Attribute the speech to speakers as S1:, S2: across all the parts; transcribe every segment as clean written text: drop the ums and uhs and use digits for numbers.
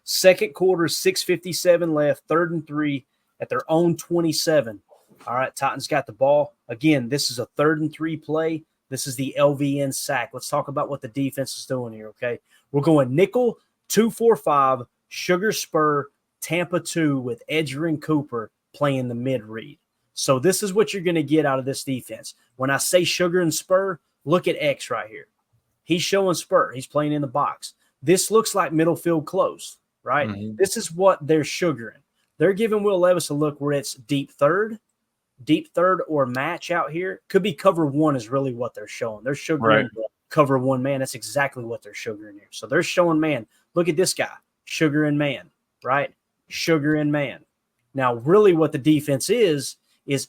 S1: Second quarter, 6:57 left, 3rd and 3 at their own 27. All right, Titans got the ball. Again, this is a 3rd and 3 play. This is the LVN sack. Let's talk about what the defense is doing here, okay? We're going nickel, 2-4-5, sugar spur, Tampa 2 with Edgerrin Cooper playing the mid read. So this is what you're going to get out of this defense. When I say sugar and spur, look at X right here. He's showing spur. He's playing in the box. This looks like middle field close, right? Mm-hmm. This is what they're sugaring. They're giving Will Levis a look where it's deep third or match out here. Could be cover one is really what they're showing. They're sugaring cover one man. That's exactly what they're sugaring here. So they're showing man. Look at this guy, sugar and man, right? Sugar and man. Now, really what the defense is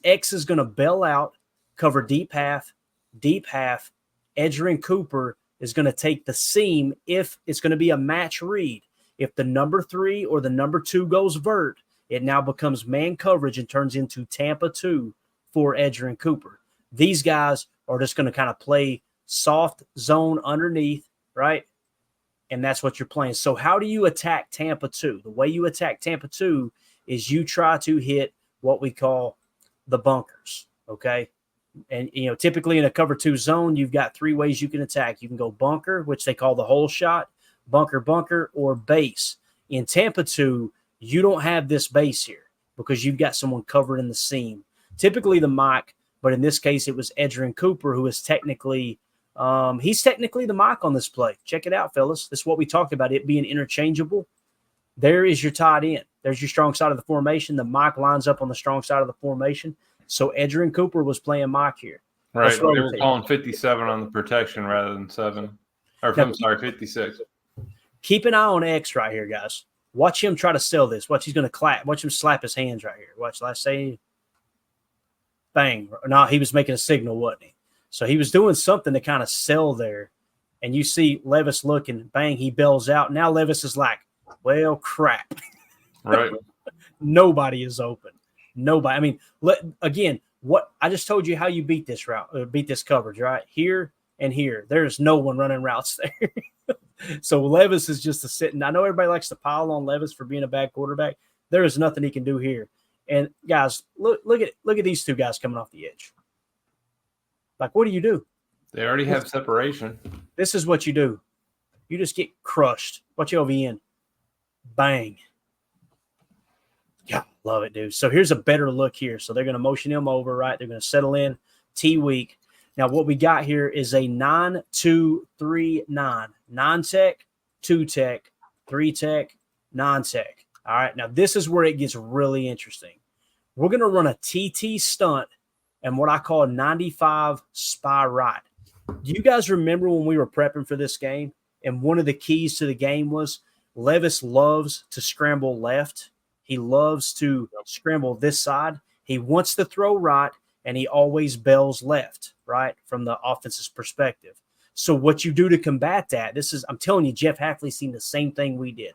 S1: X is going to bail out, cover deep half. Edgerrin Cooper is going to take the seam if it's going to be a match read. If the number 3 or the number 2 goes vert, it now becomes man coverage and turns into Tampa 2 for Edgerrin Cooper. These guys are just going to kind of play soft zone underneath, right? And that's what you're playing. So how do you attack Tampa 2? The way you attack Tampa 2 is you try to hit what we call the bunkers, okay? And, typically in a cover 2 zone, you've got 3 ways you can attack. You can go bunker, which they call the hole shot, bunker, or base. In Tampa 2, you don't have this base here because you've got someone covered in the seam. Typically the Mike, but in this case it was Edgerrin Cooper who is technically he's technically the Mike on this play. Check it out, fellas. This is what we talked about, it being interchangeable. There is your tight end. There's your strong side of the formation. The Mike lines up on the strong side of the formation. So Edgerrin Cooper was playing Mike here.
S2: Right. They were calling 57 on the protection rather than 7. Or I'm sorry, 56.
S1: Keep an eye on X right here, guys. Watch him try to sell this. Watch he's going to clap. Watch him slap his hands right here. Watch. Let's say, bang. No, he was making a signal, wasn't he? So he was doing something to kind of sell there. And you see Levis looking, bang, he bells out. Now Levis is like, well, crap.
S2: Right.
S1: Nobody is open. Nobody. I mean, again, what I just told you how you beat this route, beat this coverage, right? Here and here. There's no one running routes there. So Levis is just a sitting. I know everybody likes to pile on Levis for being a bad quarterback. There is nothing he can do here. And guys, look at these 2 guys coming off the edge. Like, what do you do?
S2: They already have separation.
S1: This is what you do. You just get crushed. Watch LVN. Bang. Yeah, love it, dude. So here's a better look here. So they're going to motion him over, right? They're going to settle in T weak. Now, what we got here is a 9-2-3-9. 9-tech, 2-tech, 3-tech, 9-tech. All right, now this is where it gets really interesting. We're going to run a TT stunt and what I call a 95 spy right. Do you guys remember when we were prepping for this game? And one of the keys to the game was Levis loves to scramble left. He loves to scramble this side. He wants to throw right, and he always bails left, right, from the offense's perspective. So what you do to combat that, I'm telling you, Jeff Hafley's seen the same thing we did.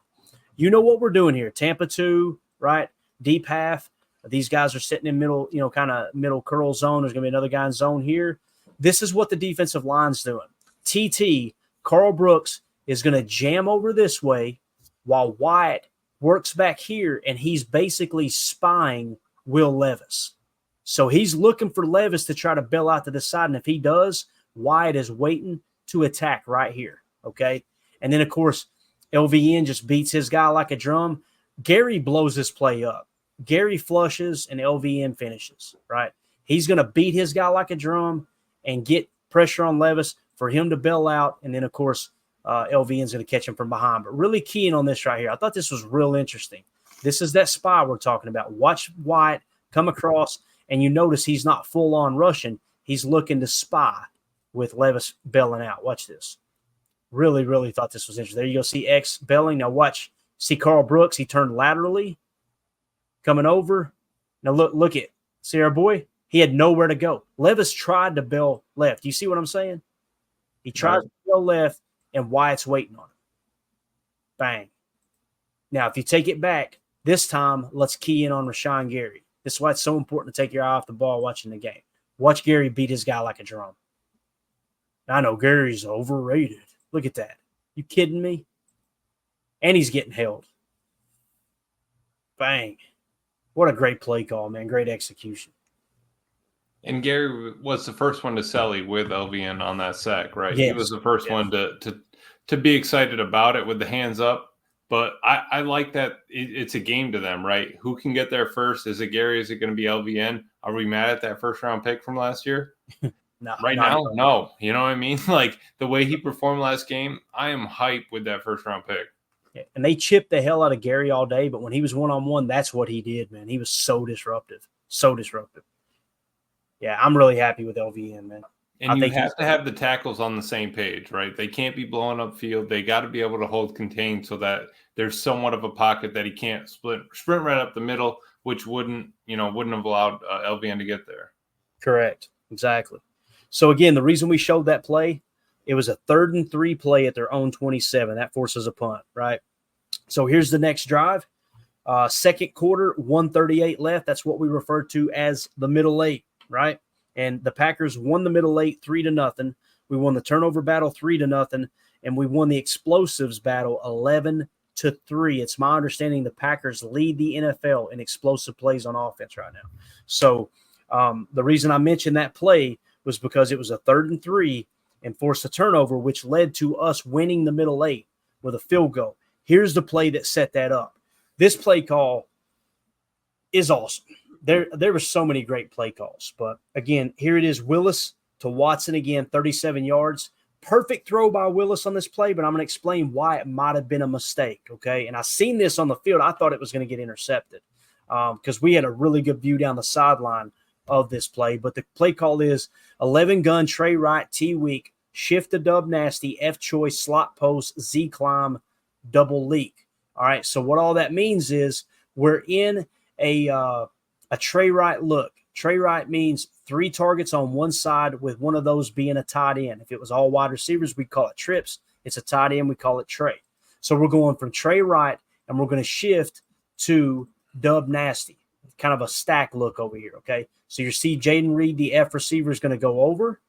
S1: You know what we're doing here. Tampa 2, right, deep half. These guys are sitting in middle, kind of middle curl zone. There's going to be another guy in zone here. This is what the defensive line's doing. TT, Carl Brooks, is going to jam over this way while Wyatt works back here, and he's basically spying Will Levis. So he's looking for Levis to try to bail out to the side, and if he does, Wyatt is waiting to attack right here, okay? And then, of course, LVN just beats his guy like a drum. Gary blows this play up. Gary flushes, and LVN finishes, right? He's going to beat his guy like a drum and get pressure on Levis for him to bail out, and then, of course, LVN's going to catch him from behind. But really keying on this right here, I thought this was real interesting. This is that spy we're talking about. Watch Wyatt come across, and you notice he's not full-on rushing. He's looking to spy with Levis bailing out. Watch this. Really, really thought this was interesting. There you go. See X bailing. Now watch. See Carl Brooks. He turned laterally, coming over. Now look at. See our boy? He had nowhere to go. Levis tried to bail left. You see what I'm saying? He tried to bail left, and Wyatt's waiting on him. Bang. Now, if you take it back, this time, let's key in on Rashawn Gary. This is why it's so important to take your eye off the ball watching the game. Watch Gary beat his guy like a drum. I know Gary's overrated. Look at that. You kidding me? And he's getting held. bang. What a great play call, man. Great execution.
S2: And Gary was the first one to celly with LVN on that sack, right?
S1: Yes.
S2: He was the first one to be excited about it with the hands up. But I like that it's a game to them, right? Who can get there first? Is it Gary? Is it going to be LVN? Are we mad at that first-round pick from last year?
S1: No,
S2: right now, no. You know what I mean? Like, the way he performed last game, I am hyped with that first-round pick.
S1: Yeah, and they chipped the hell out of Gary all day, but when he was one-on-one, that's what he did, man. He was so disruptive. So disruptive. Yeah, I'm really happy with LVN, man.
S2: And you have to have the tackles on the same page, right? They can't be blowing up field. They got to be able to hold contained so that there's somewhat of a pocket that he can't sprint right up the middle, which wouldn't have allowed LVN to get there.
S1: Correct. Exactly. So, again, the reason we showed that play, it was a 3rd and 3 play at their own 27. That forces a punt, right? So, here's the next drive. Second quarter, 1:38 left. That's what we refer to as the middle eight, right? And the Packers won the middle eight 3-0. We won the turnover battle 3-0, and we won the explosives battle 11-3. It's my understanding the Packers lead the NFL in explosive plays on offense right now. So the reason I mentioned that play was because it was a 3rd and 3 and forced a turnover, which led to us winning the middle eight with a field goal. Here's the play that set that up. This play call is awesome. There were so many great play calls. But, again, here it is, Willis to Watson again, 37 yards. Perfect throw by Willis on this play, but I'm going to explain why it might have been a mistake, okay? And I seen this on the field. I thought it was going to get intercepted because we had a really good view down the sideline of this play. But the play call is 11 gun, Trey Wright, T weak, shift to dub nasty, F choice, slot post, Z climb, double leak. All right, so what all that means is we're in a Trey Wright look. Trey Wright means 3 targets on one side with one of those being a tight end. If it was all wide receivers, we'd call it trips. It's a tight end, we call it Trey. So we're going from Trey Wright, and we're going to shift to dub nasty. Kind of a stack look over here, okay? So you see Jaden Reed, the F receiver, is going to go over.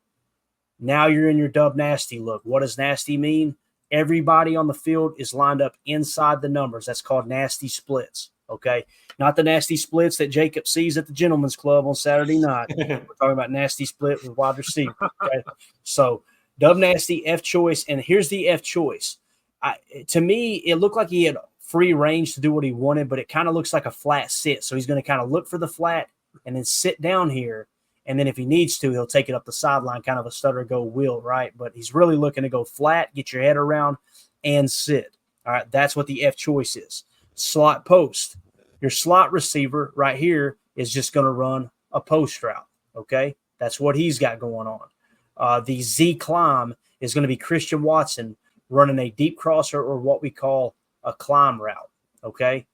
S1: Now you're in your dub nasty look. What does nasty mean? Everybody on the field is lined up inside the numbers. That's called nasty splits, okay? Not the nasty splits that Jacob sees at the Gentleman's Club on Saturday night. We're talking about nasty split with wide receiver, okay? So dub nasty, F choice, and here's the F choice. To me, it looked like he had free range to do what he wanted, but it kind of looks like a flat sit. So he's going to kind of look for the flat and then sit down here. And then if he needs to, he'll take it up the sideline, kind of a stutter-go wheel, right? But he's really looking to go flat, get your head around, and sit. All right, that's what the F choice is. Slot post. Your slot receiver right here is just going to run a post route, okay? That's what he's got going on. The Z climb is going to be Christian Watson running a deep crosser or what we call a climb route, okay?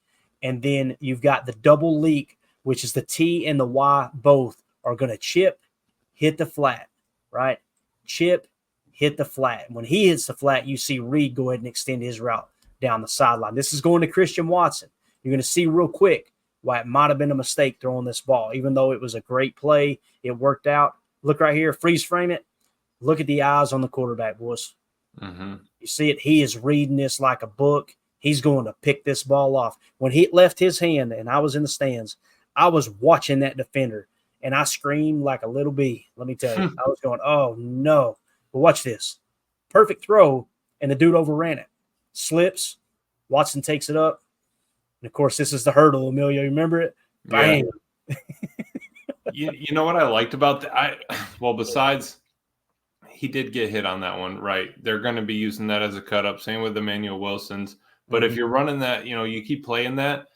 S1: And then you've got the double leak, which is the T and the Y both are going to chip, hit the flat, right? Chip, hit the flat. When he hits the flat, you see Reed go ahead and extend his route down the sideline. This is going to Christian Watson. You're going to see real quick why it might have been a mistake throwing this ball. Even though it was a great play, it worked out. Look right here, freeze frame it. Look at the eyes on the quarterback, boys.
S2: Mm-hmm.
S1: You see it? He is reading this like a book. He's going to pick this ball off. When he left his hand and I was in the stands, I was watching that defender, and I screamed like a little bee. Let me tell you. I was going, oh, no. But watch this. Perfect throw, and the dude overran it. Slips. Watson takes it up. And, of course, this is the hurdle, Emilio. You remember it? Bang.
S2: Yeah. you know what I liked about that? Well, besides he did get hit on that one, right? They're going to be using that as a cut up. Same with Emmanuel Wilson's. But if you're running that, you keep playing that,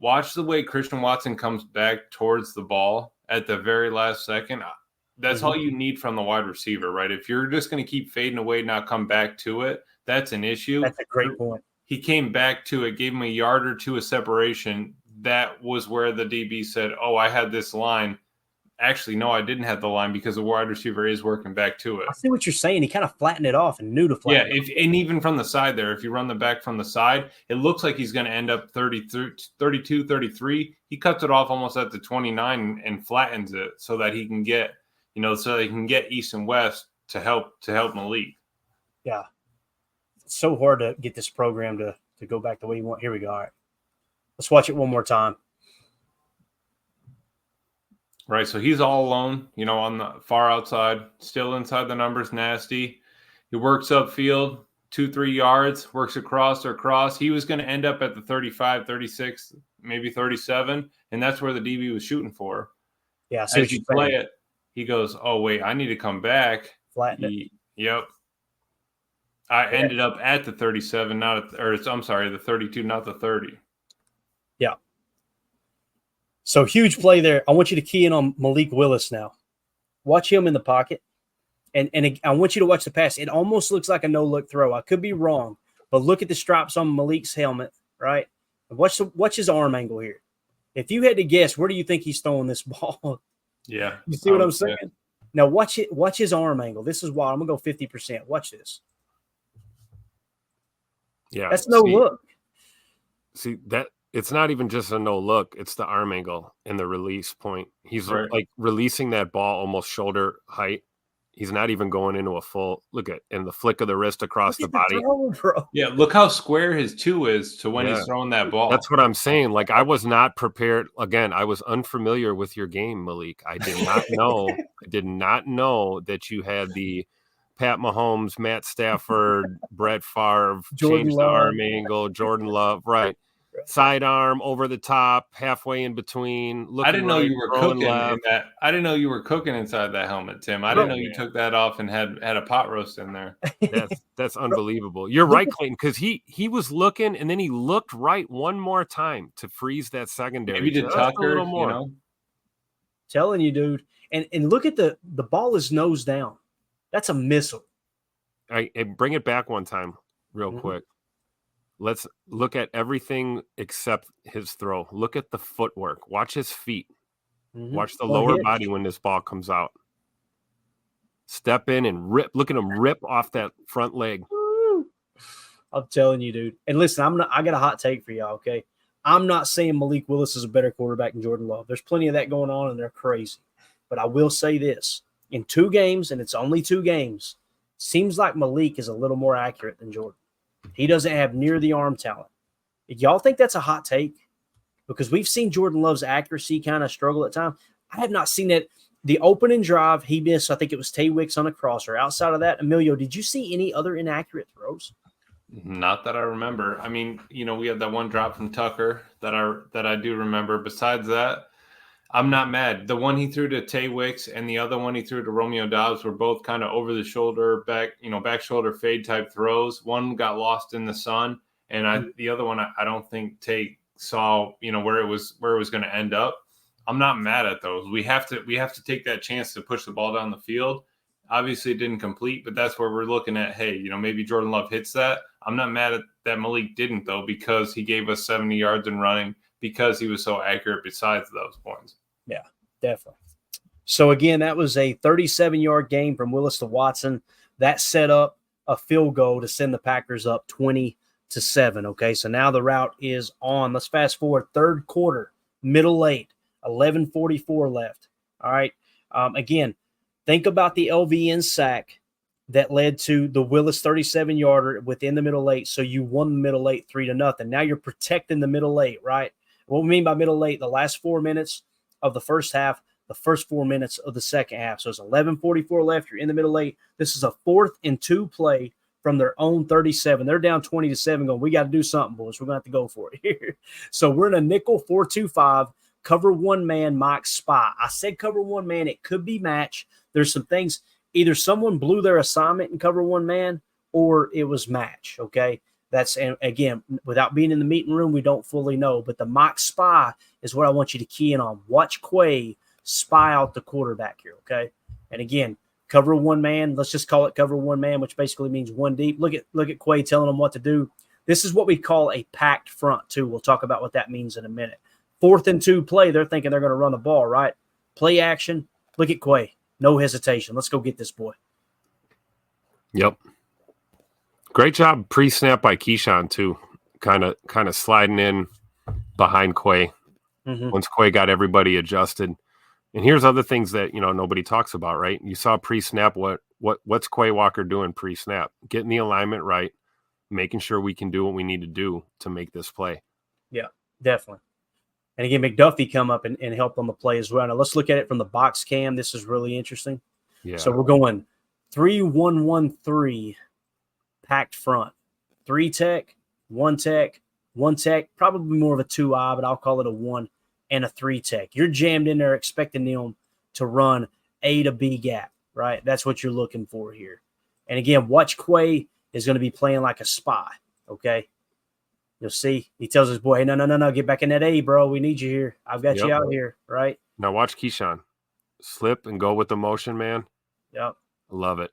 S2: watch the way Christian Watson comes back towards the ball at the very last second. That's all you need from the wide receiver, right? If you're just going to keep fading away, not come back to it, that's an issue.
S1: That's a great point.
S2: He came back to it, gave him a yard or two of separation. That was where the DB said, oh, I had this line. Actually, no, I didn't have the line because the wide receiver is working back to it.
S1: I see what you're saying. He kind of flattened it off and knew to flatten it off.
S2: And even from the side there, if you run the back from the side, it looks like he's going to end up 32, 33. He cuts it off almost at the 29 and flattens it so that he can get, east and west to help Malik.
S1: Yeah. It's so hard to get this program to go back the way you want. Here we go. All right. Let's watch it one more time.
S2: Right, so he's all alone, on the far outside, still inside the numbers, nasty. He works upfield, 2-3 yards, works across or across. He was going to end up at the 35, 36, maybe 37, and that's where the DB was shooting for.
S1: Yeah,
S2: as you play it, he goes, "Oh wait, I need to come back."
S1: Flatten it.
S2: Yep. I ended up at the 37, the 32, not the 30.
S1: Yeah. So huge play there. I want you to key in on Malik Willis now. Watch him in the pocket. And I want you to watch the pass. It almost looks like a no-look throw. I could be wrong, but look at the stripes on Malik's helmet, right? And watch his arm angle here. If you had to guess, where do you think he's throwing this ball?
S2: Yeah.
S1: You see what I'm saying? Yeah. Now watch it. Watch his arm angle. This is why I'm going to go 50%. Watch this.
S3: Yeah.
S1: That's no look.
S3: See, that it's not even just a no look. It's the arm angle and the release point. He's like releasing that ball almost shoulder height. He's not even going into a full look at and the flick of the wrist across the body.
S1: Bro.
S2: Yeah, look how square his two is to when he's throwing that ball.
S3: That's what I'm saying. Like I was not prepared. Again, I was unfamiliar with your game, Malik. I did not know. I did not know that you had the Pat Mahomes, Matt Stafford, Brett Favre, changed the arm angle, Jordan Love, right. Sidearm over the top, halfway in between.
S2: I didn't know you were cooking in that. I didn't know you were cooking inside that helmet, Tim. I didn't know you took that off and had a pot roast in there.
S3: That's unbelievable. You're right, Clayton, because he was looking and then he looked right one more time to freeze that secondary.
S2: Maybe to Tucker,
S1: Telling you, dude. And look at the ball is nose down. That's a missile.
S3: All right, and bring it back one time real quick. Let's look at everything except his throw. Look at the footwork. Watch his feet. Watch the lower body when this ball comes out. Step in and rip. Look at him rip off that front leg.
S1: I'm telling you, dude. And listen, I got a hot take for y'all, okay? I'm not saying Malik Willis is a better quarterback than Jordan Love. There's plenty of that going on, and they're crazy. But I will say this. In 2 games, and it's only 2 games, seems like Malik is a little more accurate than Jordan. He doesn't have near the arm talent. Y'all think that's a hot take? Because we've seen Jordan Love's accuracy kind of struggle at times. I have not seen that. The opening drive, he missed, I think it was Tay Wicks on a crosser. Outside of that, Emilio, did you see any other inaccurate throws?
S2: Not that I remember. I mean, we had that one drop from Tucker that I do remember. Besides that, I'm not mad. The one he threw to Tay Wicks and the other one he threw to Romeo Doubs were both kind of over the shoulder, back shoulder fade type throws. One got lost in the sun, and the other one I don't think Tay saw, where it was going to end up. I'm not mad at those. We have to take that chance to push the ball down the field. Obviously, it didn't complete, but that's where we're looking at. Hey, maybe Jordan Love hits that. I'm not mad at that Malik didn't though, because he gave us 70 yards in running because he was so accurate. Besides those points.
S1: Yeah, definitely. So, again, that was a 37-yard game from Willis to Watson. That set up a field goal to send the Packers up 20-7, okay? So now the route is on. Let's fast forward. 3rd quarter, middle late, 11:44 left. All right. Again, think about the LVN sack that led to the Willis 37-yarder within the middle late. So you won the middle late 3-0. Now you're protecting the middle late, right? What we mean by middle late, the last 4 minutes of the first half, the first 4 minutes of the second half. So it's 11:44 left. You're in the middle late. This is a 4th and 2 play from their own 37. They're down 20-7 going, we got to do something, boys. We're going to have to go for it here. So we're in a nickel 4-2-5, cover 1 man, Mike Spy. I said cover 1 man. It could be match. There's some things. Either someone blew their assignment and cover 1 man, or it was match, okay? That's, and again, without being in the meeting room, we don't fully know. But the Mike Spy is what I want you to key in on. Watch Quay spy out the quarterback here, okay? And again, cover 1 man. Let's just call it cover 1 man, which basically means 1 deep. Look at Quay telling them what to do. This is what we call a packed front, too. We'll talk about what that means in a minute. 4th and 2 play, they're thinking they're going to run the ball, right? Play action. Look at Quay. No hesitation. Let's go get this boy.
S3: Yep. Great job pre-snap by Keyshawn too. Kind of sliding in behind Quay. Once Quay got everybody adjusted. And here's other things that nobody talks about, right? You saw pre-snap what's Quay Walker doing pre-snap? Getting the alignment right, making sure we can do what we need to do to make this play.
S1: Yeah. Definitely. And again, McDuffie come up and help on the play as well. Now let's look at it from the box cam. This is really interesting.
S3: Yeah.
S1: So we're going 3-1-1-3 packed front. 3 tech, 1 tech, 1 tech, probably more of a 2-eye, but I'll call it a 1 and a 3 tech. You're jammed in there expecting them to run A to B gap, right? That's what you're looking for here. And again, watch Quay is going to be playing like a spy, okay? You'll see. He tells his boy, hey, no, get back in that A, bro. We need you here. I've got you out here, right?
S3: Now watch Keyshawn. Slip and go with the motion, man.
S1: Yep.
S3: Love it.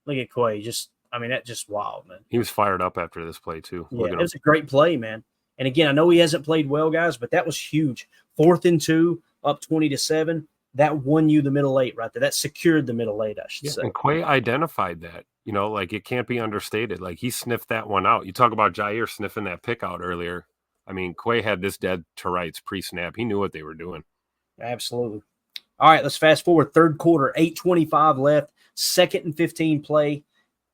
S1: Look at Quay. That's just wild, man.
S3: He was fired up after this play, too.
S1: Yeah, it was a great play, man. And again, I know he hasn't played well, guys, but that was huge. 4th and 2, up 20-7. That won you the middle 8 right there. That secured the middle 8, I should say.
S3: And Quay identified that. Like it can't be understated. Like he sniffed that one out. You talk about Jair sniffing that pick out earlier. I mean, Quay had this dead to rights pre-snap. He knew what they were doing.
S1: Absolutely. All right, let's fast forward. 3rd quarter, 8:25 left. 2nd and 15 play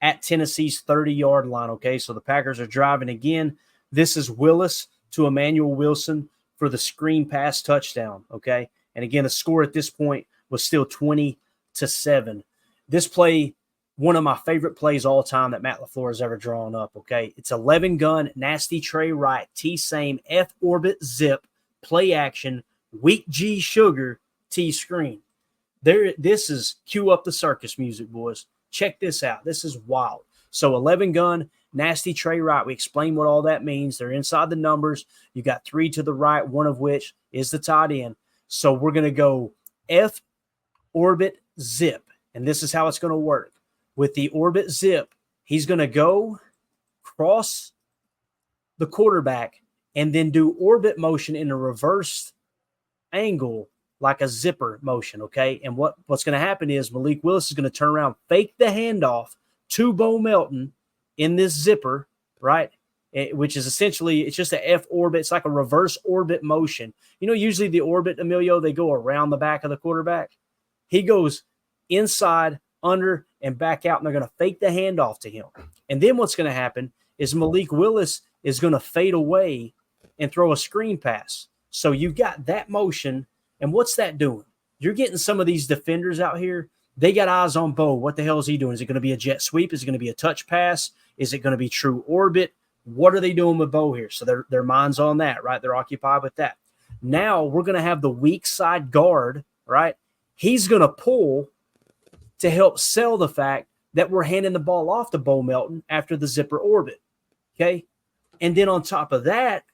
S1: at Tennessee's 30-yard line, okay? So the Packers are driving again. This is Willis to Emmanuel Wilson for the screen pass touchdown, okay? And again, the score at this point was still 20-7. This play, one of my favorite plays all time that Matt LaFleur has ever drawn up, okay? It's 11 gun, nasty Trey Wright, T-same, F-orbit zip, play action, weak G sugar, T-screen. This is cue up the circus music, boys. Check this out. This is wild. So 11 gun, nasty Trey Wright. We explain what all that means. They're inside the numbers. You got 3 to the right, one of which is the tight end. So we're going to go F orbit zip. And this is how it's going to work. With the orbit zip, he's going to go cross the quarterback and then do orbit motion in a reverse angle like a zipper motion, okay? And what's going to happen is Malik Willis is going to turn around, fake the handoff to Bo Melton in this zipper, right? Which is essentially, it's just an F orbit. It's like a reverse orbit motion. Usually the orbit, Emilio, they go around the back of the quarterback. He goes inside, under, and back out, and they're going to fake the handoff to him. And then what's going to happen is Malik Willis is going to fade away and throw a screen pass. So you've got that motion, and what's that doing? You're getting some of these defenders out here. They got eyes on Bo. What the hell is he doing? Is it going to be a jet sweep? Is it going to be a touch pass? Is it going to be true orbit? What are they doing with Bo here? So their mind's on that, right? They're occupied with that. Now we're going to have the weak side guard, right? He's going to pull to help sell the fact that we're handing the ball off to Bo Melton after the zipper orbit, okay? And then on top of that,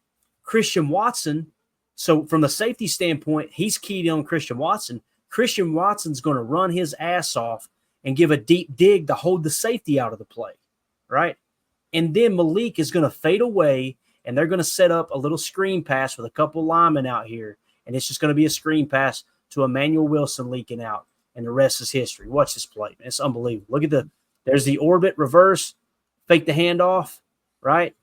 S1: Christian Watson, so from the safety standpoint, he's keyed on Christian Watson. Christian Watson's going to run his ass off and give a deep dig to hold the safety out of the play, right? And then Malik is going to fade away, and they're going to set up a little screen pass with a couple linemen out here, and it's just going to be a screen pass to Emmanuel Wilson leaking out, and the rest is history. Watch this play, man. It's unbelievable. Look at there's the orbit reverse, fake the handoff, right?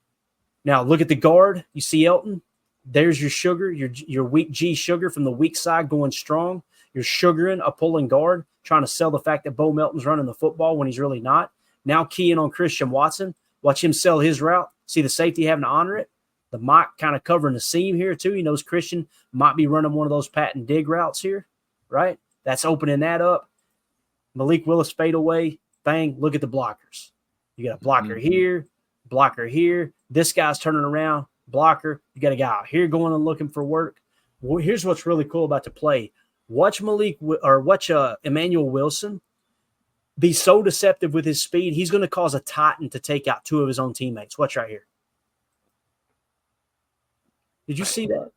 S1: Now look at the guard. You see Elton? There's your sugar, your weak G sugar from the weak side going strong. You're sugaring a pulling guard, trying to sell the fact that Bo Melton's running the football when he's really not. Now keying on Christian Watson. Watch him sell his route. See the safety having to honor it. The Mike kind of covering the seam here too. He knows Christian might be running one of those pat and dig routes here, right? That's opening that up. Malik Willis fade away. Bang, look at the blockers. You got a blocker here, blocker here. This guy's turning around, blocker. You got a guy out here going and looking for work. Well, here's what's really cool about the play. Watch Emmanuel Wilson be so deceptive with his speed. He's going to cause a Titan to take out 2 of his own teammates. Watch right here. Did you see that?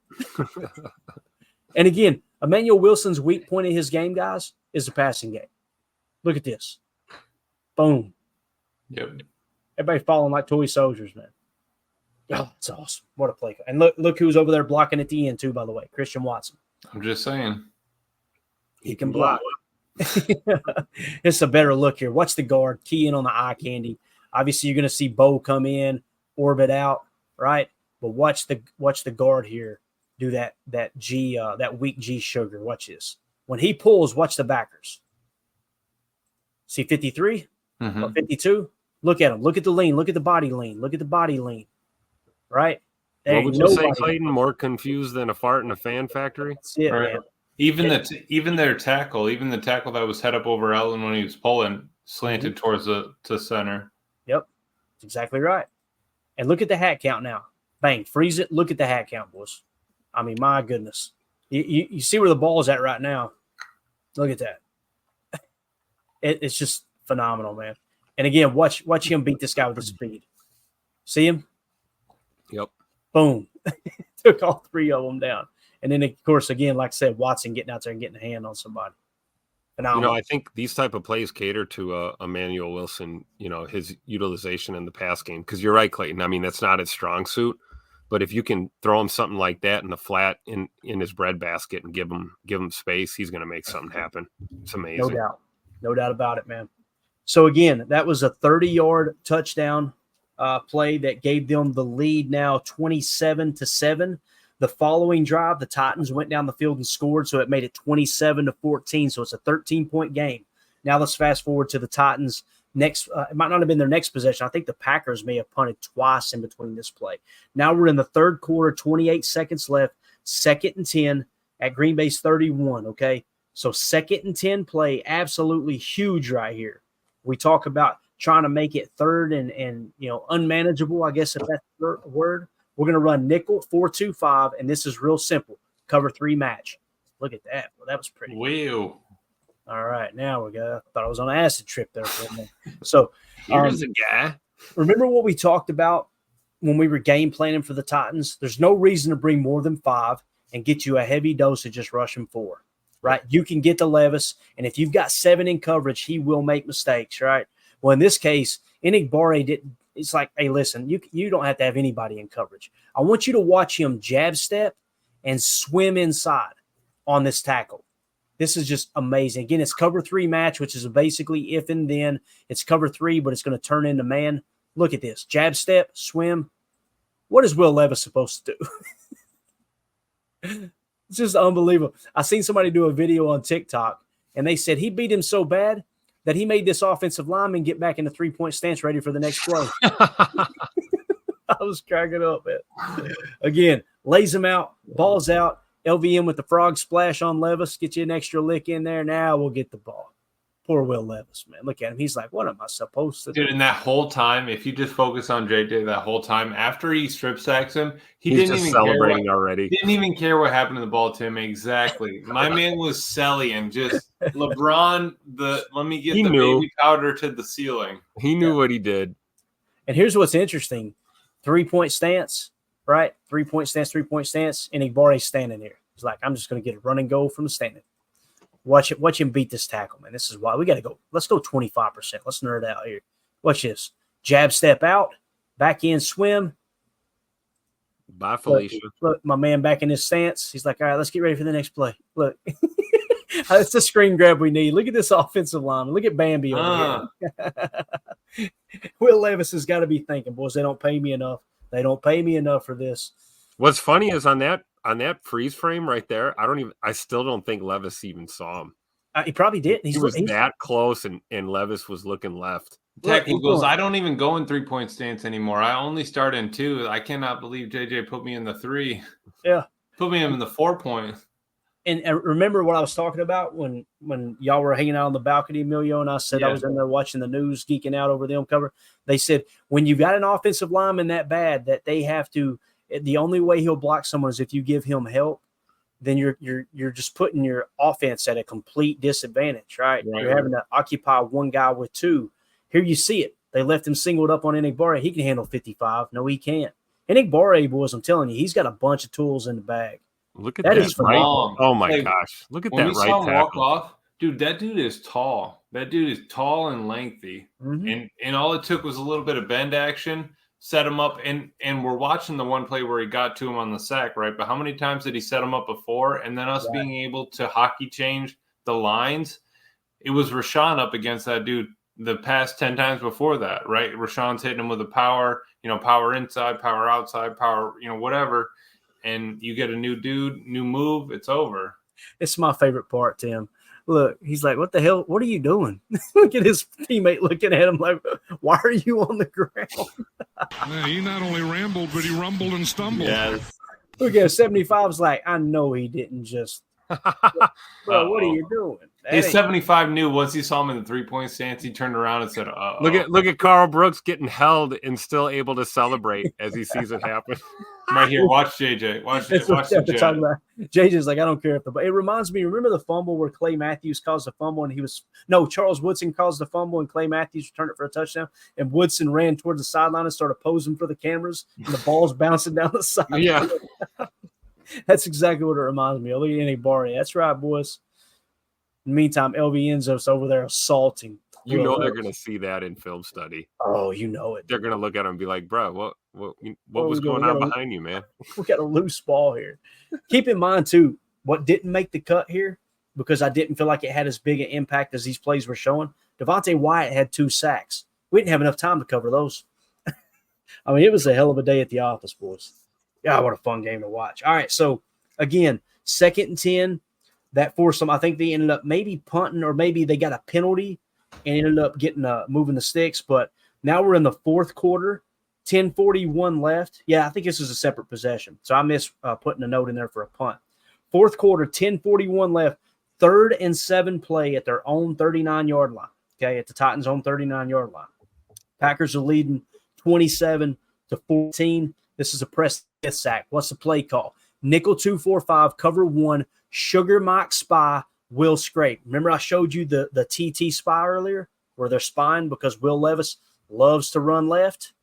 S1: And again, Emmanuel Wilson's weak point in his game, guys, is the passing game. Look at this. Boom.
S2: Yep.
S1: Everybody falling like toy soldiers, man. Oh, it's awesome. What a play. And look who's over there blocking at the end, too, by the way. Christian Watson.
S2: I'm just saying.
S1: He can block. It's a better look here. Watch the guard. Key in on the eye candy. Obviously, you're going to see Bo come in, orbit out, right? But watch the guard here do that weak G sugar. Watch this. When he pulls, watch the backers. See 53 or 52? Look at him. Look at the lean. Look at the body lean. Look at the body lean. Right? There
S3: What would
S1: ain't
S3: you say,
S1: nobody.
S3: Clayton? More confused than a fart in a fan factory?
S1: That's it,
S2: Right.
S1: man.
S2: Even their tackle, even the tackle that was head up over Ellen when he was pulling, slanted towards the center.
S1: Yep, that's exactly right. And look at the hat count now. Bang, freeze it. Look at the hat count, boys. I mean, my goodness. You see where the ball's at right now. Look at that. It's just phenomenal, man. And again, watch him beat this guy with the speed. See him?
S3: Yep.
S1: Boom. Took all three of them down. And then, of course, again, like I said, Watson getting out there and getting a hand on somebody. Phenomenal.
S3: I think these type of plays cater to Emmanuel Wilson, his utilization in the pass game. Because you're right, Clayton. I mean, that's not his strong suit. But if you can throw him something like that in the flat in his breadbasket and give him space, he's going to make something happen. It's amazing.
S1: No doubt about it, man. So, again, that was a 30-yard touchdown play that gave them the lead now 27-7. The following drive, the Titans went down the field and scored, so it made it 27-14. So it's a 13-point game. Now let's fast forward to the Titans' next. It might not have been their next possession. I think the Packers may have punted twice in between this play. Now we're in the third quarter, 28 seconds left, 2nd and 10 at Green Bay's 31, okay? So 2nd and 10 play, absolutely huge right here. We talk about trying to make it third and unmanageable, I guess if that's the word. We're going to run nickel 4-2-5, and this is real simple. Cover 3 match. Look at that. Well, that was pretty.
S2: Wow.
S1: All right, now we go. I thought I was on an acid trip there for a minute. So
S3: Here's a guy.
S1: remember what we talked about when we were game planning for the Titans? There's no reason to bring more than 5 and get you a heavy dose of just rushing 4, right? You can get to Levis, and if you've got 7 in coverage, he will make mistakes, right? Well, in this case, Enigbare didn't. It's like, hey, listen, you don't have to have anybody in coverage. I want you to watch him jab step and swim inside on this tackle. This is just amazing. Again, it's cover 3 match, which is basically if and then. It's cover 3, but it's going to turn into man. Look at this. Jab step, swim. What is Will Levis supposed to do? It's just unbelievable. I seen somebody do a video on TikTok, and they said he beat him so bad that he made this offensive lineman get back in the 3-point stance ready for the next play. I was cracking up, man. Again, lays him out, balls out, LVM with the frog splash on Levis, get you an extra lick in there. Now we'll get the ball. Poor Will Levis, man. Look at him. He's like, what am I supposed to do?
S2: Dude, and that whole time, if you just focus on JJ that whole time, after he strip sacks him,
S3: He's
S2: didn't
S3: just
S2: even
S3: celebrating already.
S2: Didn't even care what happened to the ball to him. Exactly. My man was selling just LeBron, let me get baby powder to the ceiling.
S3: He knew what he did.
S1: And here's what's interesting. 3-point stance, right? 3-point stance, 3-point stance. And Igbare's standing here. He's like, I'm just going to get a run and go from the standing. Watch him beat this tackle, man. This is why we got to go. Let's go 25%. Let's nerd out here. Watch this. Jab step out, back in swim.
S3: Bye, Felicia.
S1: Look, my man back in his stance. He's like, all right, let's get ready for the next play. Look. That's the screen grab we need. Look at this offensive lineman. Look at Bambi over here. Will Levis has got to be thinking, boys, they don't pay me enough. They don't pay me enough for this.
S3: What's funny is on that freeze frame right there, I still don't think Levis even saw him.
S1: He probably did.
S3: He was that close, and Levis was looking left.
S2: Tackle goes, I don't even go in 3-point stance anymore. I only start in 2. I cannot believe JJ put me in the 3.
S1: Yeah.
S2: Put me in the 4-point.
S1: And remember what I was talking about when y'all were hanging out on the balcony, Emilio, and I said I was in there watching the news, geeking out over them cover. They said when you've got an offensive lineman that bad that they have to, the only way he'll block someone is if you give him help. Then you're just putting your offense at a complete disadvantage, right? You're having to occupy one guy with 2. Here you see it. They left him singled up on Enigbare. He can handle 55. No, he can't. Enigbare, boys, I'm telling you, he's got a bunch of tools in the bag.
S3: Look at that.
S1: Is
S3: right. Oh, my gosh. Look at that right tackle. When we saw him walk
S2: off, dude, that dude is tall. That dude is tall and lengthy. Mm-hmm. And all it took was a little bit of bend action, set him up. And we're watching the one play where he got to him on the sack, right? But how many times did he set him up before? And then us being able to hockey change the lines. It was Rashawn up against that dude the past 10 times before that, right? Rashawn's hitting him with a power, power inside, power outside, power, whatever. And you get a new dude, new move, it's over.
S1: It's my favorite part, Tim. Look, he's like, what the hell? What are you doing? Look at his teammate looking at him like, why are you on the ground?
S4: Yeah, he not only rambled, but he rumbled and stumbled.
S2: Yes.
S1: Look at 75's like, I know he didn't just, bro, what are you doing? That
S2: Hey,
S1: ain't-
S2: 75 knew once he saw him in the 3-point stance, he turned around and said,
S3: Look at Carl Brooks getting held and still able to celebrate as he sees it happen.
S2: right here. Watch JJ. Watch
S1: That's
S2: it.
S1: what
S2: Watch
S1: they're
S2: the
S1: talking
S2: chat.
S1: about. JJ's like, I don't care if it reminds me. Remember the fumble where Clay Matthews caused a fumble and Charles Woodson caused the fumble and Clay Matthews returned it for a touchdown and Woodson ran towards the sideline and started posing for the cameras and the ball's bouncing down the side.
S3: Yeah.
S1: That's exactly what it reminds me of. Look at Enagbare. That's right, boys. In the meantime, LV Enzo's over there assaulting.
S3: You know they're
S1: Will.
S3: going to see that in film study.
S1: Oh, you know it.
S3: They're going to look at him and be like, bro, what
S1: What
S3: was
S1: we doing?
S3: going
S1: We
S3: on
S1: gotta-
S3: behind you, man?
S1: We got a loose ball here. Keep in mind, too, what didn't make the cut here, because I didn't feel like it had as big an impact as these plays were showing. Devontae Wyatt had 2 sacks. We didn't have enough time to cover those. I mean, it was a hell of a day at the office, boys. Yeah, what a fun game to watch. All right, so, again, 2nd and 10. That forced them. I think they ended up maybe punting or maybe they got a penalty and ended up getting moving the sticks. But now we're in the 4th quarter, 10:41 left. Yeah, I think this is a separate possession. So I missed putting a note in there for a punt. 4th quarter, 10:41 left. 3rd and 7 play at their own 39-yard line. Okay, at the Titans' own 39-yard line. Packers are leading 27-14. This is a press sack. What's the play call? Nickel 2-4-5, cover 1. Sugar Mike spy, Will scrape. Remember I showed you the TT spy earlier where they're spying because Will Levis loves to run left?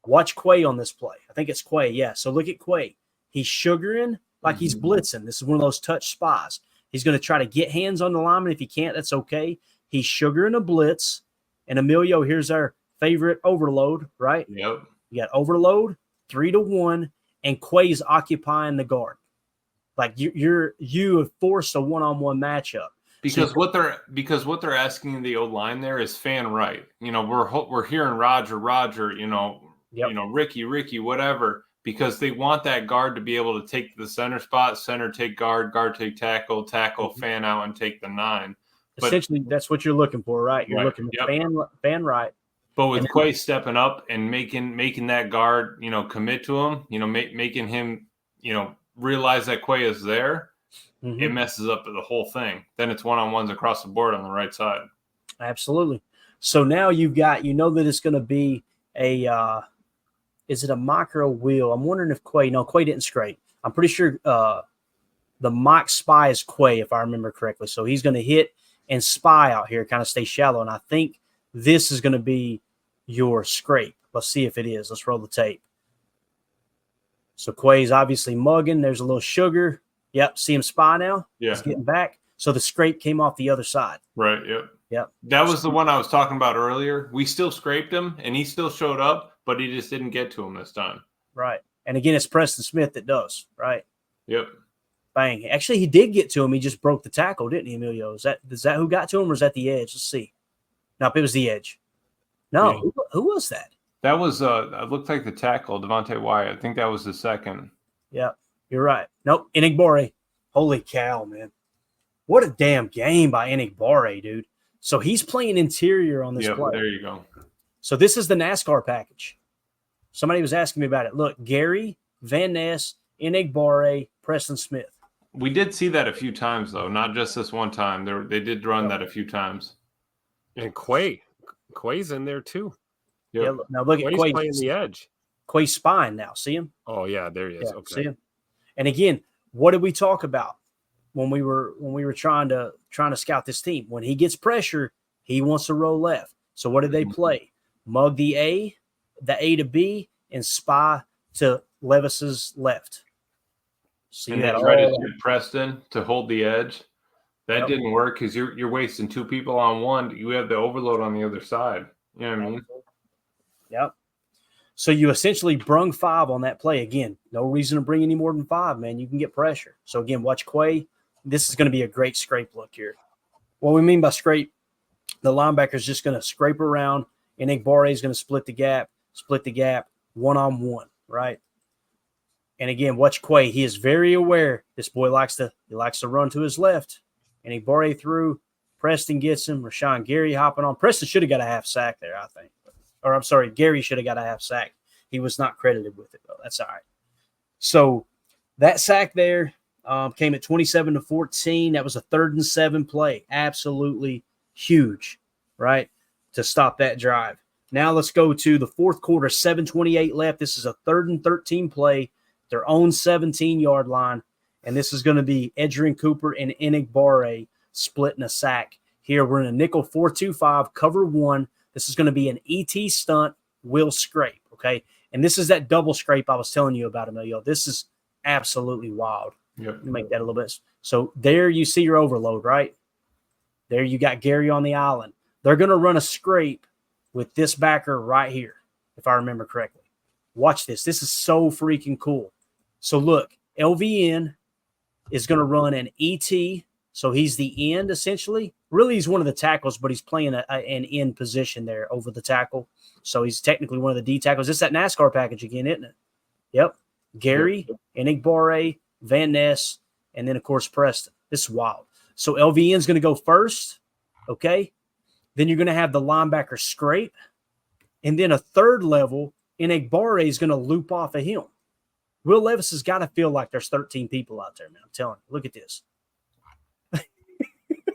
S1: Watch Quay on this play. I think it's Quay, yeah. So look at Quay. He's sugaring like he's blitzing. This is one of those touch spies. He's going to try to get hands on the lineman. If he can't, that's okay. He's sugaring a blitz. And Emilio, here's our favorite overload, right?
S2: Yep.
S1: You got overload, 3-1, and Quay's occupying the guard. Like you have forced a one-on-one matchup
S2: Because what they're asking the old line there is fan right. You know, we're hearing Roger, you know,
S1: Yep.
S2: you know, Ricky, whatever, because they want that guard to be able to take the center spot, center take guard take tackle, fan out and take the 9. But-
S1: Essentially, that's what you're looking for, right? You're
S2: Right.
S1: looking
S2: Yep.
S1: fan right.
S2: But with Quay stepping up and making that guard, you know, commit to him, you know, making him, you know, realize that Quay is there,
S1: Mhm.
S2: it messes up the whole thing. Then it's one-on-ones across the board on the right side.
S1: Absolutely. So now you've got, you know that it's going to be a, is it a micro wheel? I'm wondering if Quay didn't scrape. I'm pretty sure the mock spy is Quay, if I remember correctly. So he's going to hit and spy out here, kind of stay shallow. And I think this is going to be your scrape. Let's see if it is. Let's roll the tape. So Quay's obviously mugging. There's a little sugar. Yep. See him spy now?
S2: Yeah.
S1: He's getting back. So the scrape came off the other side.
S2: Right. Yep.
S1: Yep.
S2: That was the one I was talking about earlier. We still scraped him and he still showed up, but he just didn't get to him this time.
S1: Right. And again, it's Preston Smith that does, right?
S2: Yep.
S1: Bang. Actually, he did get to him. He just broke the tackle, didn't he, Emilio? Is that who got to him, or is that the edge? Let's see. Nope, it was the edge. No,
S2: Yeah.
S1: who was that?
S2: That was it looked like the tackle, Devontae Wyatt. I think that was the second.
S1: Yeah, you're right. Nope, Enagbare. Holy cow, man. What a damn game by Enagbare, dude. So he's playing interior on this
S2: Yep,
S1: play.
S2: there you go.
S1: So this is the NASCAR package. Somebody was asking me about it. Look, Gary, Van Ness, Enagbare, Preston Smith.
S2: We did see that a few times though, not just this one time. They did run that a few times.
S3: And Quay's in there too.
S2: Yep.
S1: Yeah, now look at
S3: Quay's
S1: Quay.
S3: playing the edge.
S1: Quay's spine now. See him?
S3: Oh yeah, there he is.
S1: Yeah,
S3: Okay.
S1: see him? And again, what did we talk about when we were trying to scout this team? When he gets pressure, he wants to roll left. So what did they play? Mug the A to B, and spy to Levis's left. So
S2: And
S1: you had
S2: they tried to
S1: all
S2: shoot Preston to hold the edge. That
S1: Yep.
S2: didn't work because you're wasting 2 people on one. You have the overload on the other side. You know what I mean?
S1: Yep. So you essentially brung 5 on that play. Again, no reason to bring any more than 5, man. You can get pressure. So again, watch Quay. This is going to be a great scrape look here. What we mean by scrape, the linebacker is just going to scrape around. Enagbare is going to split the gap, one-on-one, right? And again, watch Quay. He is very aware. This boy likes to run to his left. Enagbare through, Preston gets him. Rashawn Gary hopping on. Preston should have got a half sack there, I think. Or I'm sorry, Gary should have got a half sack. He was not credited with it, though. That's all right. So that sack there came at 27-14. That was a 3rd and 7 play. Absolutely huge, right, to stop that drive. Now let's go to the fourth quarter, 7:28 left. This is a 3rd and 13 play, their own 17-yard line. And this is going to be Edgerrin Cooper and Enigbare splitting a sack. Here we're in a nickel 4-2-5, cover 1. This is going to be an ET stunt, will scrape, okay? And this is that double scrape I was telling you about, Emilio. This is absolutely wild.
S2: Yep.
S1: You make that a little bit. So there you see your overload, right? There you got Gary on the island. They're going to run a scrape with this backer right here, if I remember correctly. Watch this. This is so freaking cool. So look, LVN is going to run an ET. So he's the end, essentially. Really, he's one of the tackles, but he's playing an end position there over the tackle. So he's technically one of the D tackles. It's that NASCAR package again, isn't it? Yep. Gary, Enigbare, Van Ness, and then, of course, Preston. This is wild. So LVN's going to go first, okay? Then you're going to have the linebacker scrape. And then a third level, Enigbare is going to loop off of him. Will Levis has got to feel like there's 13 people out there, man. I'm telling you. Look at this.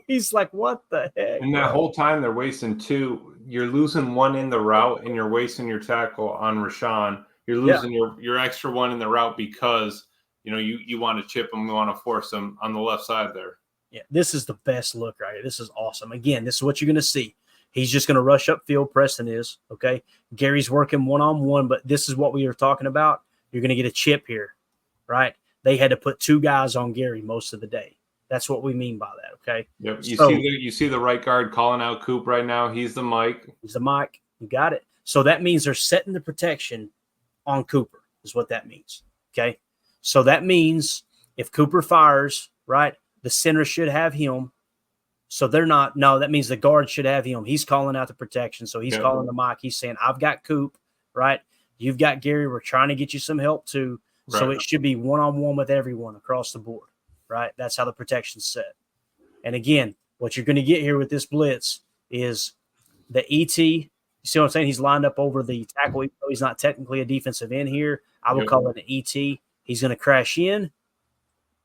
S1: He's like, what the heck?
S2: And that whole time they're wasting 2. You're losing 1 in the route, and you're wasting your tackle on Rashawn. You're losing your extra 1 in the route because, you want to chip them, you want to force them on the left side there.
S1: Yeah, this is the best look right here. This is awesome. Again, this is what you're going to see. He's just going to rush upfield. Preston is, okay? Gary's working one-on-one, but this is what we were talking about. You're going to get a chip here, right? They had to put 2 guys on Gary most of the day. That's what we mean by that, okay?
S2: Yep. You see the right guard calling out Coop right now. He's the mic.
S1: He's the mic. You got it. So that means they're setting the protection on Cooper is what that means, okay? So that means if Cooper fires, right, the center should have him. So they're not – no, that means the guard should have him. He's calling out the protection. So he's calling the mic. He's saying, I've got Coop, right? You've got Gary. We're trying to get you some help too. Right. So it should be one-on-one with everyone across the board. Right? That's how the protection's set. And again, what you're going to get here with this blitz is the ET. You see what I'm saying? He's lined up over the tackle. Even though he's not technically a defensive end here, I would call it an ET. He's going to crash in.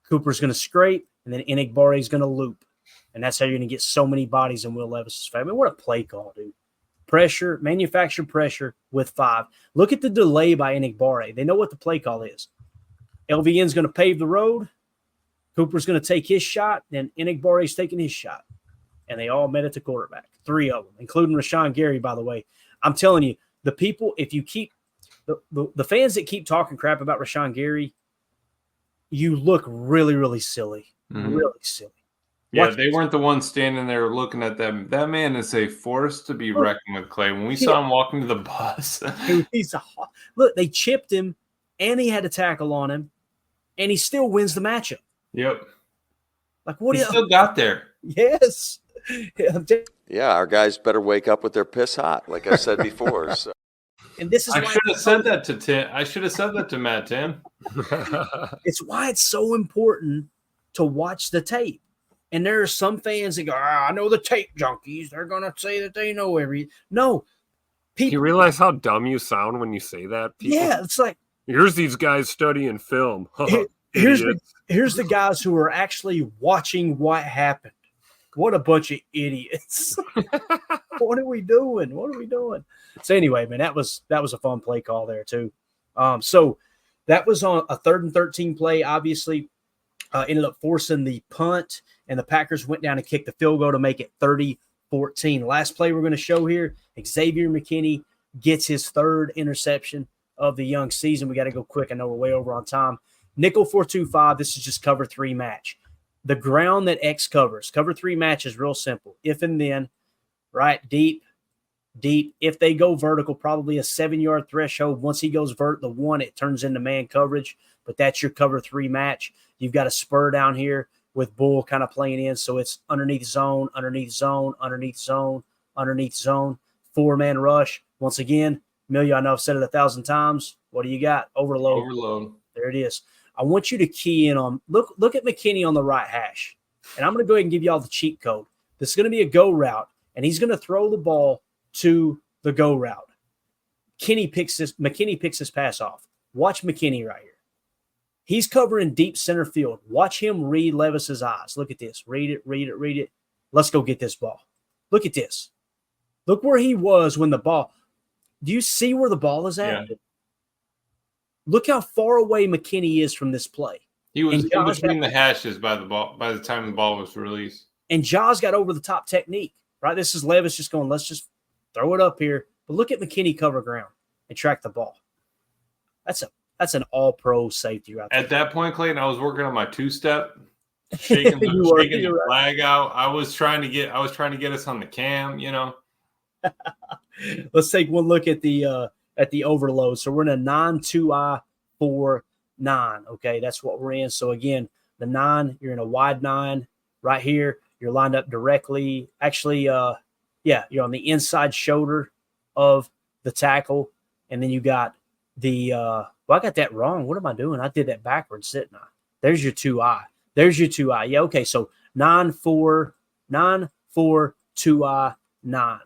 S1: Cooper's going to scrape, and then Enigbare is going to loop. And that's how you're going to get so many bodies in Will Levis's favor. I mean, what a play call, dude. Pressure, manufactured pressure with 5. Look at the delay by Enigbare. They know what the play call is. LVN's going to pave the road. Cooper's going to take his shot, then Enigbare's taking his shot. And they all met at the quarterback, 3 of them, including Rashawn Gary, by the way. I'm telling you, the people, if you keep the fans that keep talking crap about Rashawn Gary, you look really, really silly. Mm-hmm. Really silly.
S2: Yeah, they weren't the ones standing there looking at them. That man is a force to be reckoned with, Clay. When we saw him walking to the bus.
S1: Look, they chipped him, and he had a tackle on him, and he still wins the matchup.
S2: Yep.
S1: Like what?
S2: He still got there.
S1: Yes.
S5: Yeah, our guys better wake up with their piss hot, like I said before. So.
S1: And this is
S2: I should have said that to Tim. I should have said that to Matt, Tim.
S1: It's why it's so important to watch the tape. And there are some fans that go, I know the tape junkies. They're gonna say that they know No.
S3: People, you realize how dumb you sound when you say that? People?
S1: Yeah, it's like
S3: here's these guys studying film.
S1: Here's the guys who are actually watching what happened. What a bunch of idiots. What are we doing? What are we doing? So anyway, man, that was a fun play call there too. So that was on a 3rd and 13 play, obviously ended up forcing the punt, and the Packers went down and kicked the field goal to make it 30-14. Last play we're going to show here, Xavier McKinney gets his 3rd interception of the young season. We got to go quick. I know we're way over on time. Nickel 4-2-5, this is just cover 3 match. The ground that X covers. Cover 3 match is real simple. If and then, right, deep. If they go vertical, probably a 7-yard threshold. Once he goes the 1, it turns into man coverage. But that's your cover 3 match. You've got a spur down here with Bull kind of playing in. So it's underneath zone, underneath zone, underneath zone, underneath zone. 4-man rush. Once again, Amelia, I know I've said it 1,000 times. What do you got? Overload. There it is. I want you to key in on look at McKinney on the right hash. And I'm going to go ahead and give you all the cheat code. This is going to be a go route, and he's going to throw the ball to the go route. McKinney picks this pass off. Watch McKinney right here. He's covering deep center field. Watch him read Levis's eyes. Look at this. Read it. Let's go get this ball. Look at this. Look where he was when the ball. Do you see where the ball is at? Yeah. Look how far away McKinney is from this play.
S2: He was in between the hashes by the time the ball was released. And
S1: Jaws got over the top technique, right? This is Levis just going, let's just throw it up here. But look at McKinney cover ground and track the ball. That's an all-pro safety right there.
S2: At that point, Clayton, I was working on my two-step, shaking the flag out. I was trying to get us on the cam, you know.
S1: Let's take one look at the overload. So we're in a 9-2-I 4-9. Okay, that's what we're in. So again, the 9, you're in a wide 9 right here. You're lined up directly. Actually, you're on the inside shoulder of the tackle, and then you got the. I got that wrong. What am I doing? I did that backwards, didn't I? There's your 2I. Yeah. Okay. So 9-4, 2I 9. Now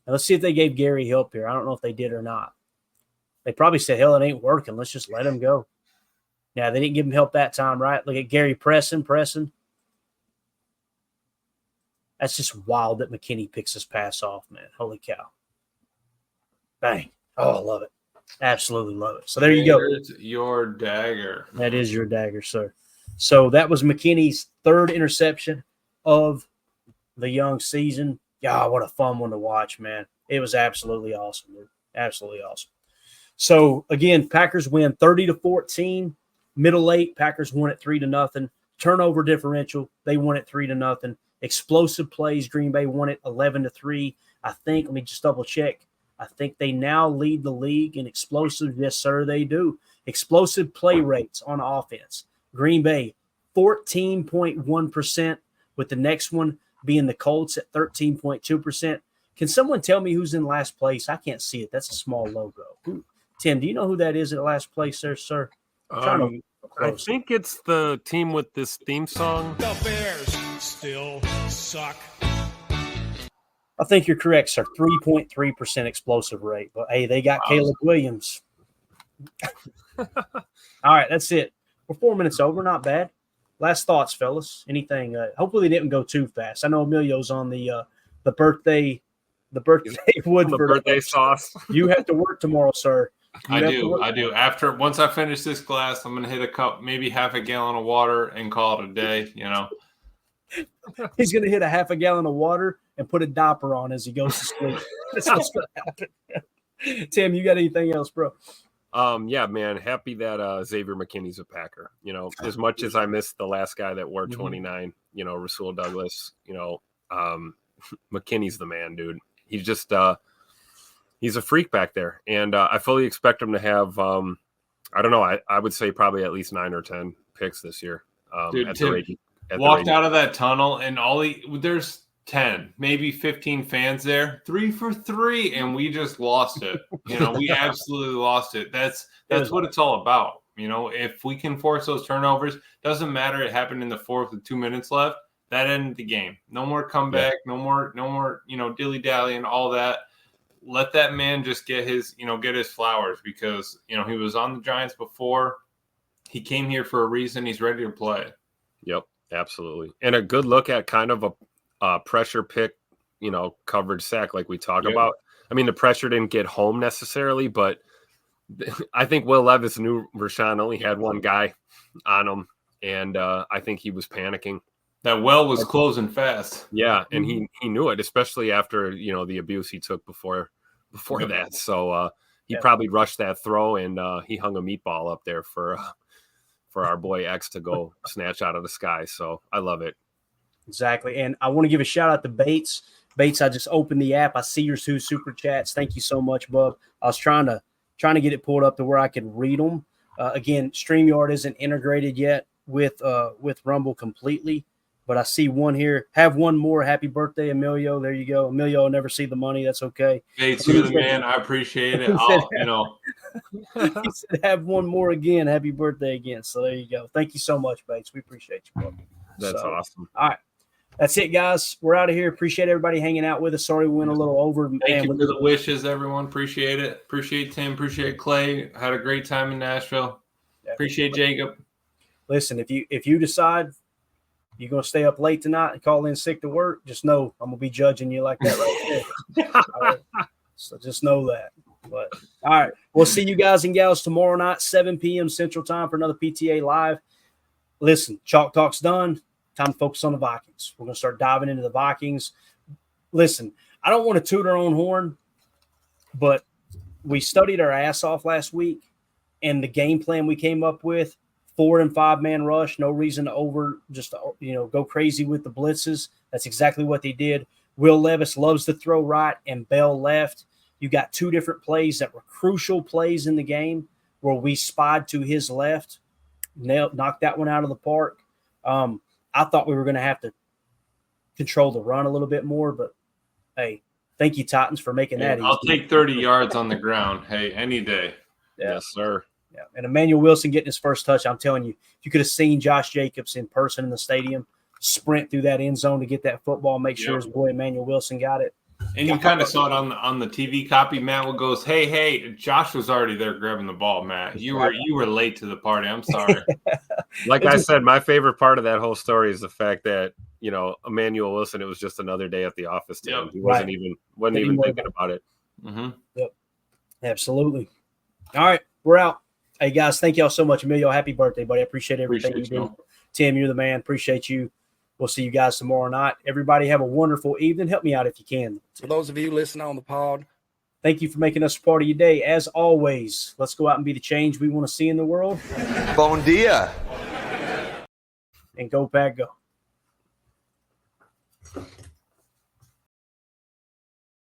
S1: let's see if they gave Gary help here. I don't know if they did or not. They probably said, hell, it ain't working. Let's just let him go. Yeah, they didn't give him help that time, right? Look at Gary pressing. That's just wild that McKinney picks his pass off, man. Holy cow. Bang. Oh, I love it. Absolutely love it. So there you go.
S2: There's your dagger.
S1: That is your dagger, sir. So that was McKinney's third interception of the young season. Yeah, what a fun one to watch, man. It was absolutely awesome, dude. Absolutely awesome. So, again, Packers win 30-14. Middle 8, Packers won it 3-0. Turnover differential, they won it 3-0. Explosive plays, Green Bay won it 11-3. I think, let me just double check. I think they now lead the league in explosive. Yes, sir, they do. Explosive play rates on offense. Green Bay, 14.1%, with the next one being the Colts at 13.2%. Can someone tell me who's in last place? I can't see it. That's a small logo. Tim, do you know who that is at last place there, sir?
S3: I think it's the team with this theme song.
S6: The Bears still suck.
S1: I think you're correct, sir. 3.3% explosive rate. But, hey, they got Caleb Williams. All right, that's it. We're 4 minutes over. Not bad. Last thoughts, fellas. Anything? Hopefully they didn't go too fast. I know Emilio's on the birthday Woodford.
S3: The birthday sauce.
S1: You have to work tomorrow, sir.
S2: I do. Once I finish this glass, I'm gonna hit a cup, maybe half a gallon of water, and call it a day. You know,
S1: he's gonna hit a half a gallon of water and put a diaper on as he goes to sleep. That's what's gonna happen. Tim, you got anything else, bro?
S3: Yeah, man. Happy that Xavier McKinney's a Packer. You know, as much as I missed the last guy that wore 29, you know, Rasul Douglas, you know, McKinney's the man, dude. He's just he's a freak back there. And I fully expect him to have I don't know, I would say probably at least 9 or 10 picks this year.
S2: Dude, Tim walked out of that tunnel and there's 10, maybe 15 fans there, 3 for 3, and we just lost it. You know, we absolutely lost it. That's what it's all about. You know, if we can force those turnovers, doesn't matter. It happened in the fourth with 2 minutes left. That ended the game. No more comeback. Yeah. No more. You know, dilly dally and all that. Let that man just get his flowers because you know he was on the Giants before. He came here for a reason. He's ready to play.
S3: Yep, absolutely. And a good look at kind of a pressure pick, you know, coverage sack like we talk about. I mean, the pressure didn't get home necessarily, but I think Will Levis knew Rashawn only had one guy on him, and I think he was panicking.
S2: That well was closing fast.
S3: Yeah, and he knew it, especially after, you know, the abuse he took before that. So he probably rushed that throw, and he hung a meatball up there for our boy X to go snatch out of the sky. So I love it.
S1: Exactly. And I want to give a shout out to Bates. Bates, I just opened the app. I see your 2 super chats. Thank you so much, bub. I was trying to get it pulled up to where I could read them. Again, StreamYard isn't integrated yet with Rumble completely. But I see one here. Have one more. Happy birthday, Emilio. There you go. Emilio will never see the money. That's okay.
S2: Bates, you're the man. I appreciate it.
S1: He said, have one more again. Happy birthday again. So there you go. Thank you so much, Bates. We appreciate you, bro.
S3: That's awesome.
S1: All right. That's it, guys. We're out of here. Appreciate everybody hanging out with us. Sorry we went a little over.
S2: Thank you for the wishes, everyone. Appreciate it. Appreciate Tim. Appreciate Clay. Had a great time in Nashville. Appreciate Jacob.
S1: Listen, if you decide you're going to stay up late tonight and call in sick to work, just know I'm going to be judging you like that right there. All right? So just know that. But all right, we'll see you guys and gals tomorrow night, 7 p.m. Central Time for another PTA Live. Listen, Chalk Talk's done. Time to focus on the Vikings. We're going to start diving into the Vikings. Listen, I don't want to toot our own horn, but we studied our ass off last week, and the game plan we came up with, 4 and 5 man rush, no reason to go crazy with the blitzes. That's exactly what they did. Will Levis loves to throw right and Bell left. You got 2 different plays that were crucial plays in the game where we spied to his left, knocked that one out of the park. I thought we were going to have to control the run a little bit more, but hey, thank you, Titans, for making that easy.
S2: I'll take 30 yards on the ground. Hey, any day.
S1: Yeah.
S3: Yes, sir.
S1: Yeah. And Emmanuel Wilson getting his first touch, I'm telling you, if you could have seen Josh Jacobs in person in the stadium, sprint through that end zone to get that football, make sure his boy Emmanuel Wilson got it.
S2: And you kind of saw it on the TV copy. Matt goes, hey, Josh was already there grabbing the ball, Matt. You were late to the party. I'm sorry.
S3: Like I said, my favorite part of that whole story is the fact that, Emmanuel Wilson, it was just another day at the office to him. He wasn't even thinking about it.
S2: Mm-hmm.
S1: Yep. Absolutely. All right, we're out. Hey, guys, thank y'all so much. Emilio, happy birthday, buddy. I appreciate everything you do. Tim, you're the man. Appreciate you. We'll see you guys tomorrow night. Everybody have a wonderful evening. Help me out if you can.
S7: For those of you listening on the pod,
S1: thank you for making us a part of your day. As always, let's go out and be the change we want to see in the world.
S5: Bon dia.
S1: And go Pack, go.